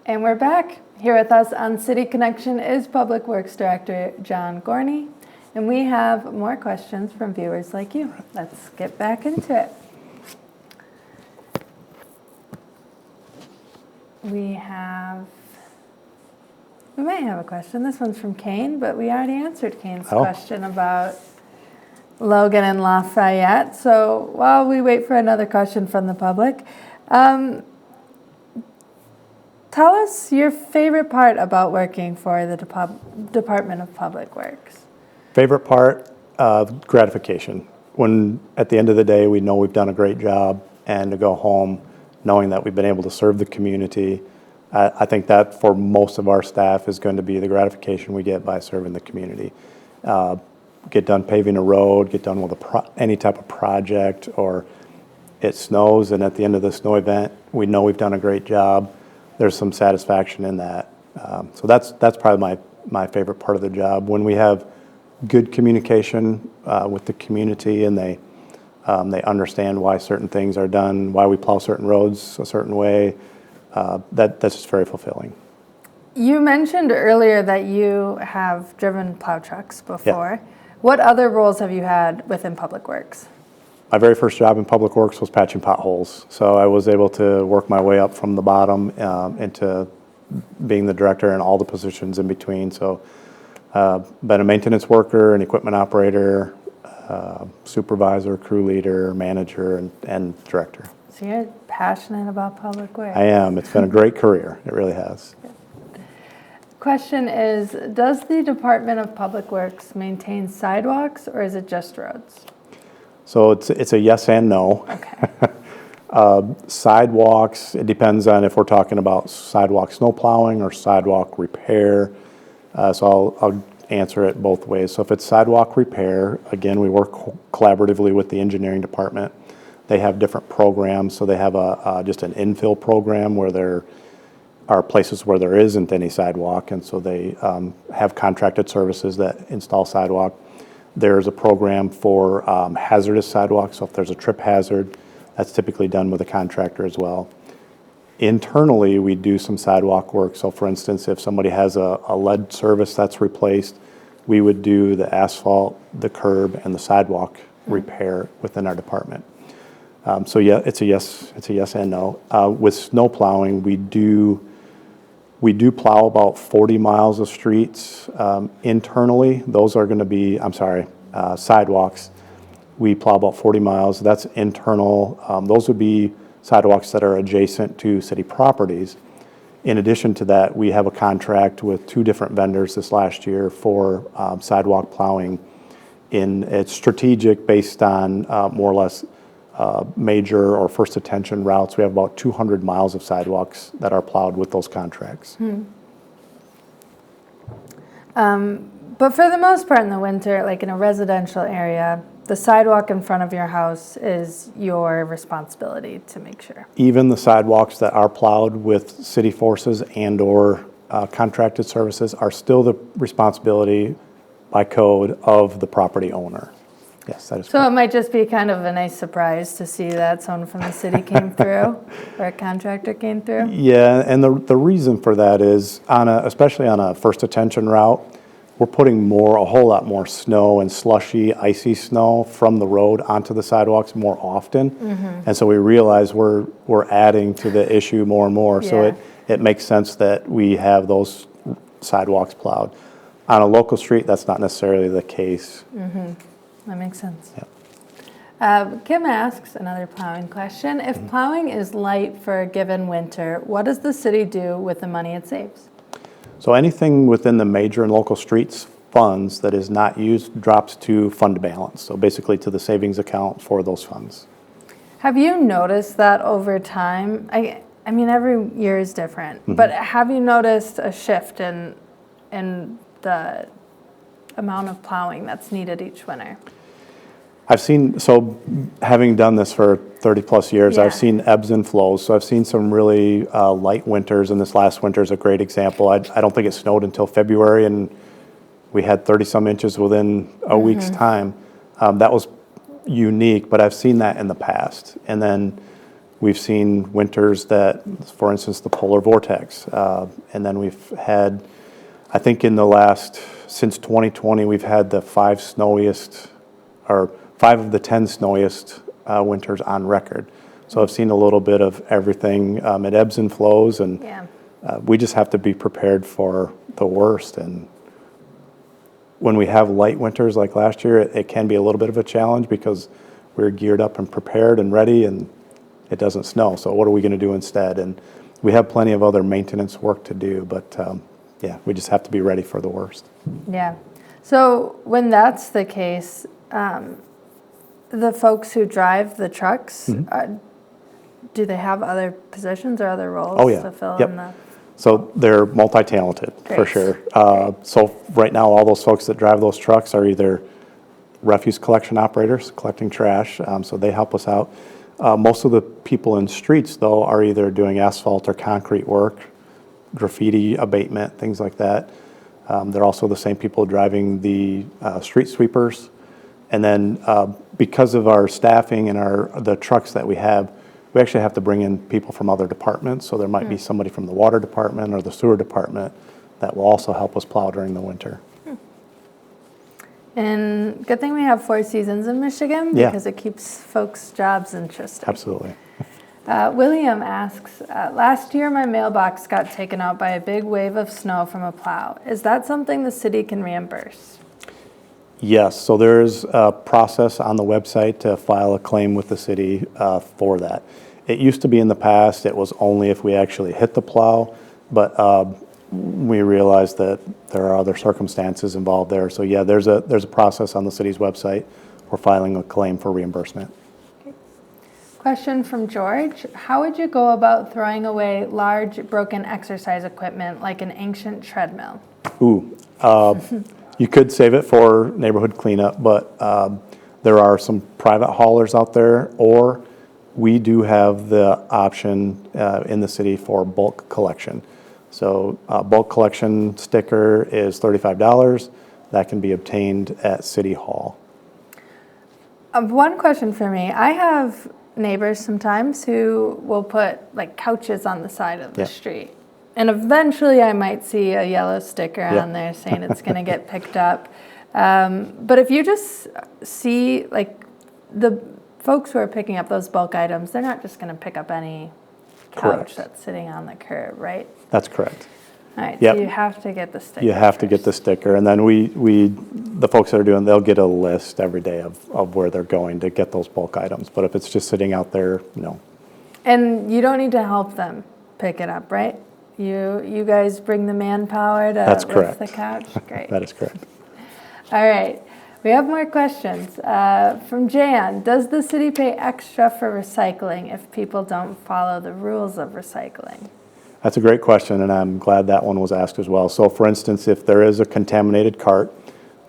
And we're back. Here with us on City Connection is Public Works Director John Gorney. And we have more questions from viewers like you. Let's get back into it. We might have a question. This one's from Kane, but we already answered Kane's question about Logan and Lafayette. So while we wait for another question from the public, tell us your favorite part about working for the Department of Public Works. Favorite part of gratification. When at the end of the day, we know we've done a great job, and to go home knowing that we've been able to serve the community. I think that for most of our staff is going to be the gratification we get by serving the community. Get done paving a road, get done with any type of project, or it snows, and at the end of the snow event, we know we've done a great job. There's some satisfaction in that. So that's probably my favorite part of the job. When we have good communication with the community, and they understand why certain things are done, why we plow certain roads a certain way, that's just very fulfilling. You mentioned earlier that you have driven plow trucks before. Yeah. What other roles have you had within Public Works? My very first job in Public Works was patching potholes. So I was able to work my way up from the bottom into being the director and all the positions in between. So been a maintenance worker, an equipment operator, supervisor, crew leader, manager, and director. So you're passionate about Public Works. I am. It's been a great career. It really has. Question is, does the Department of Public Works maintain sidewalks, or is it just roads? So it's a yes and no. Okay. Sidewalks, it depends on if we're talking about sidewalk snow plowing or sidewalk repair. So I'll answer it both ways. So if it's sidewalk repair, again, we work collaboratively with the engineering department. They have different programs. So they have just an infill program where there are places where there isn't any sidewalk, and so they have contracted services that install sidewalk. There's a program for hazardous sidewalks. So if there's a trip hazard, that's typically done with a contractor as well. Internally, we do some sidewalk work. So for instance, if somebody has a lead service that's replaced, we would do the asphalt, the curb, and the sidewalk repair within our department. So yeah, it's a yes and no. With snow plowing, we do plow about 40 miles of streets internally. Those are going to be, sidewalks. We plow about 40 miles. That's internal. Those would be sidewalks that are adjacent to city properties. In addition to that, we have a contract with 2 different vendors this last year for sidewalk plowing. It's strategic based on more or less major or first attention routes. We have about 200 miles of sidewalks that are plowed with those contracts. But for the most part in the winter, like in a residential area, the sidewalk in front of your house is your responsibility to make sure. Even the sidewalks that are plowed with city forces and or contracted services are still the responsibility by code of the property owner. Yes, that is So correct. it might just be kind of a nice surprise to see that someone from the city came through or a contractor came through. Yeah, and the reason for that is especially on a first attention route, we're putting a whole lot more snow and slushy, icy snow from the road onto the sidewalks more often. And so we realize we're adding to the issue more and more. So Yeah. it makes sense that we have those sidewalks plowed. On a local street, that's not necessarily the case. That makes sense. Yep. Kim asks another plowing question. If plowing is light for a given winter, what does the city do with the money it saves? So anything within the major and local streets funds that is not used drops to fund balance. So basically to the savings account for those funds. Have you noticed that over time? I mean, every year is different, but have you noticed a shift in the amount of plowing that's needed each winter? Having done this for 30 plus years, Yeah. I've seen ebbs and flows. So I've seen some really light winters, and this last winter is a great example. I don't think it snowed until February, and we had 30 some inches within a week's time. That was unique, but I've seen that in the past. And then we've seen winters that, for instance, the polar vortex. And then we've had, I think since 2020, we've had the 5 of the 10 snowiest winters on record. So I've seen a little bit of everything. It ebbs and flows, and Yeah. we just have to be prepared for the worst. And when we have light winters like last year, it can be a little bit of a challenge because we're geared up and prepared and ready, and it doesn't snow. So what are we going to do instead? And we have plenty of other maintenance work to do, but yeah, we just have to be ready for the worst. Yeah. So when that's the case, the folks who drive the trucks, do they have other positions or other roles Oh, yeah. to fill Yep. in the? So they're multi-talented, for Great. sure. So right now, all those folks that drive those trucks are either refuse collection operators, collecting trash, so they help us out. Most of the people in streets, though, are either doing asphalt or concrete work, graffiti abatement, things like that. They're also the same people driving the street sweepers. And then because of our staffing and the trucks that we have, we actually have to bring in people from other departments. So there might be somebody from the water department or the sewer department that will also help us plow during the winter. And good thing we have 4 seasons in Michigan Yeah. because it keeps folks' jobs interesting. Absolutely. William asks, last year my mailbox got taken out by a big wave of snow from a plow. Is that something the city can reimburse? Yes, so there's a process on the website to file a claim with the city for that. It used to be in the past, it was only if we actually hit the plow, but we realized that there are other circumstances involved there. So yeah, there's a process on the city's website for filing a claim for reimbursement. Question from George. How would you go about throwing away large broken exercise equipment like an ancient treadmill? You could save it for neighborhood cleanup, but there are some private haulers out there, or we do have the option in the city for bulk collection. So bulk collection sticker is $35. That can be obtained at City Hall. One question for me. I have neighbors sometimes who will put like couches on the side of the street. And eventually I might see a yellow sticker on there saying it's going to get picked up. But if you just see like the folks who are picking up those bulk items, they're not just going to pick up any couch that's sitting on the curb, right? That's correct. All right, so you have to get the sticker. You have to get the sticker, and then the folks that are doing, they'll get a list every day of where they're going to get those bulk items. But if it's just sitting out there, no. And you don't need to help them pick it up, right? You guys bring the manpower to lift the couch? Great. That is correct. All right. We have more questions. From Jan, does the city pay extra for recycling if people don't follow the rules of recycling? That's a great question, and I'm glad that one was asked as well. So for instance, if there is a contaminated cart,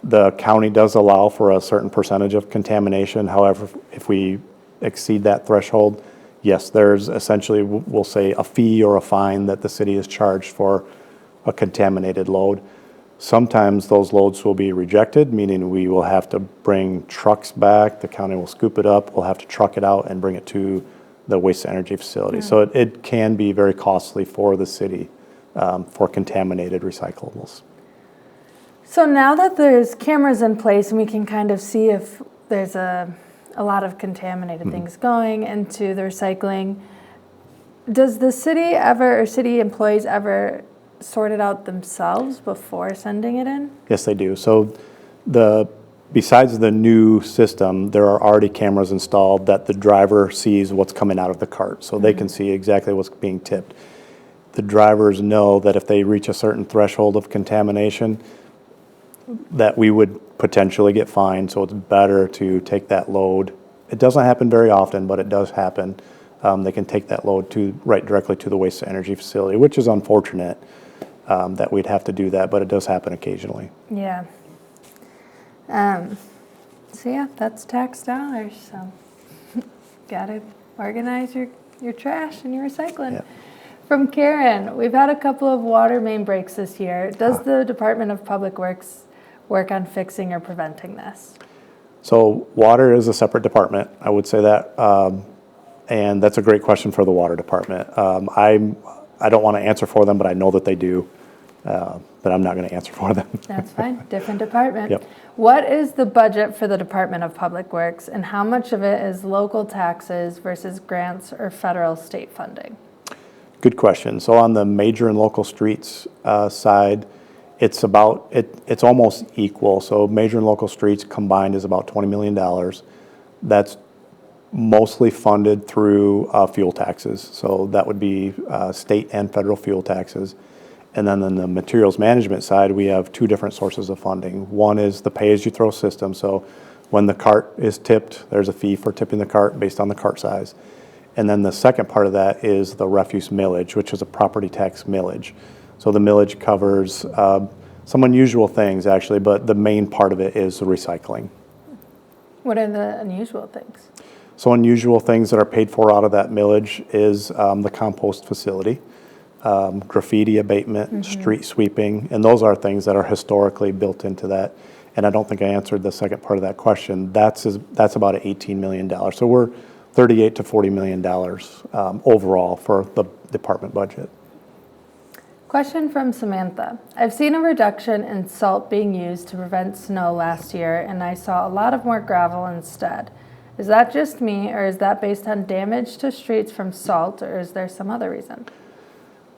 the county does allow for a certain percentage of contamination. However, if we exceed that threshold, yes, there's essentially, we'll say, a fee or a fine that the city is charged for a contaminated load. Sometimes those loads will be rejected, meaning we will have to bring trucks back. The county will scoop it up. We'll have to truck it out and bring it to the waste-to-energy facility. So it can be very costly for the city for contaminated recyclables. So now that there's cameras in place and we can kind of see if there's a lot of contaminated things going into the recycling, does the city ever, or city employees ever sort it out themselves before sending it in? Yes, they do. So besides the new system, there are already cameras installed that the driver sees what's coming out of the cart. So they can see exactly what's being tipped. The drivers know that if they reach a certain threshold of contamination, that we would potentially get fined. So it's better to take that load. It doesn't happen very often, but it does happen. They can take that load right directly to the waste-to-energy facility, which is unfortunate that we'd have to do that, but it does happen occasionally. Yeah. So yeah, that's tax dollars. So gotta organize your trash and your recycling. Yeah. From Karen, we've had a couple of water main breaks this year. Does the Department of Public Works work on fixing or preventing this? So water is a separate department, I would say that, and that's a great question for the water department. I don't want to answer for them, but I know that they do. But I'm not going to answer for them. That's fine. Different department. Yep. What is the budget for the Department of Public Works, and how much of it is local taxes versus grants or federal state funding? Good question. So on the major and local streets side, it's almost equal. So major and local streets combined is about $20 million. That's mostly funded through fuel taxes. So that would be state and federal fuel taxes. And then on the materials management side, we have two different sources of funding. One is the pay-as-you-throw system. So when the cart is tipped, there's a fee for tipping the cart based on the cart size. And then the second part of that is the refuse millage, which is a property tax millage. So the millage covers some unusual things, actually, but the main part of it is the recycling. What are the unusual things? So unusual things that are paid for out of that millage is the compost facility. Graffiti abatement, street sweeping, and those are things that are historically built into that. And I don't think I answered the second part of that question. That's about $18 million. So we're $38 to $40 million overall for the department budget. Question from Samantha. I've seen a reduction in salt being used to prevent snow last year, and I saw a lot of more gravel instead. Is that just me, or is that based on damage to streets from salt, or is there some other reason?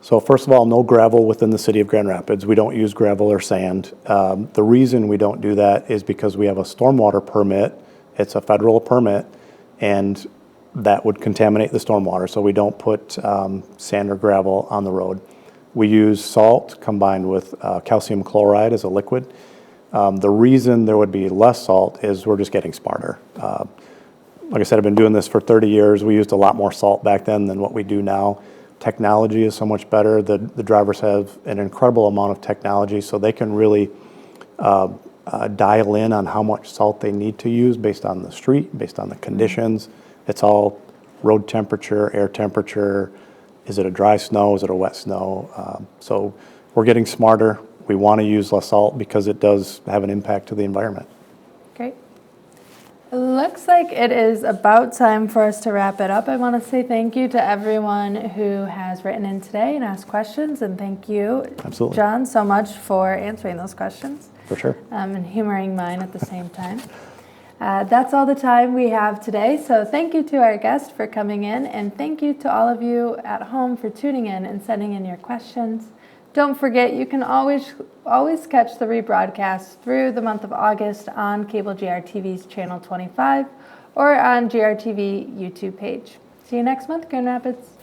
So first of all, no gravel within the city of Grand Rapids. We don't use gravel or sand. The reason we don't do that is because we have a stormwater permit. It's a federal permit, and that would contaminate the stormwater. So we don't put sand or gravel on the road. We use salt combined with calcium chloride as a liquid. The reason there would be less salt is we're just getting smarter. like I said, I've been doing this for 30 years. We used a lot more salt back then than what we do now. Technology is so much better. The drivers have an incredible amount of technology, so they can really dial in on how much salt they need to use based on the street, based on the conditions. It's all road temperature, air temperature. Is it a dry snow? Is it a wet snow? So we're getting smarter. We want to use less salt because it does have an impact to the environment. Great. It looks like it is about time for us to wrap it up. I want to say thank you to everyone who has written in today and asked questions, and thank you, Absolutely. John, so much for answering those questions. For sure. And humoring mine at the same time. That's all the time we have today, so thank you to our guest for coming in, and thank you to all of you at home for tuning in and sending in your questions. Don't forget, you can always catch the rebroadcast through the month of August on Cable GRTV's Channel 25 or on GRTV YouTube page. See you next month, Grand Rapids.